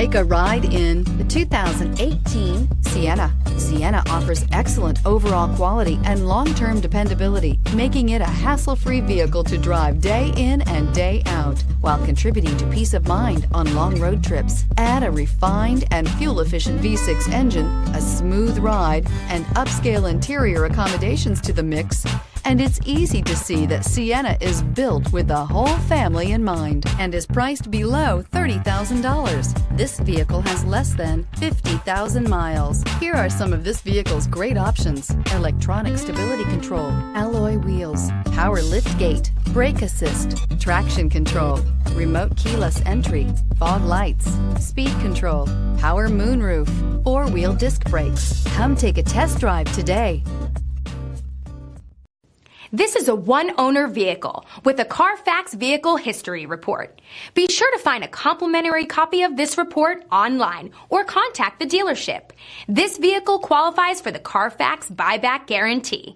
Take a ride in the 2018 Sienna. Sienna offers excellent overall quality and long-term dependability, making it a hassle-free vehicle to drive day in and day out, while contributing to peace of mind on long road trips. Add a refined and fuel-efficient V6 engine, a smooth ride, and upscale interior accommodations to the mix, and it's easy to see that Sienna is built with the whole family in mind and is priced below $30,000. This vehicle has less than 50,000 miles. Here are some of this vehicle's great options: electronic stability control, alloy wheels, power lift gate, brake assist, traction control, remote keyless entry, fog lights, speed control, power moonroof, four-wheel disc brakes. Come take a test drive today. This is a one-owner vehicle with a Carfax Vehicle History Report. Be sure to find a complimentary copy of this report online or contact the dealership. This vehicle qualifies for the Carfax Buyback Guarantee.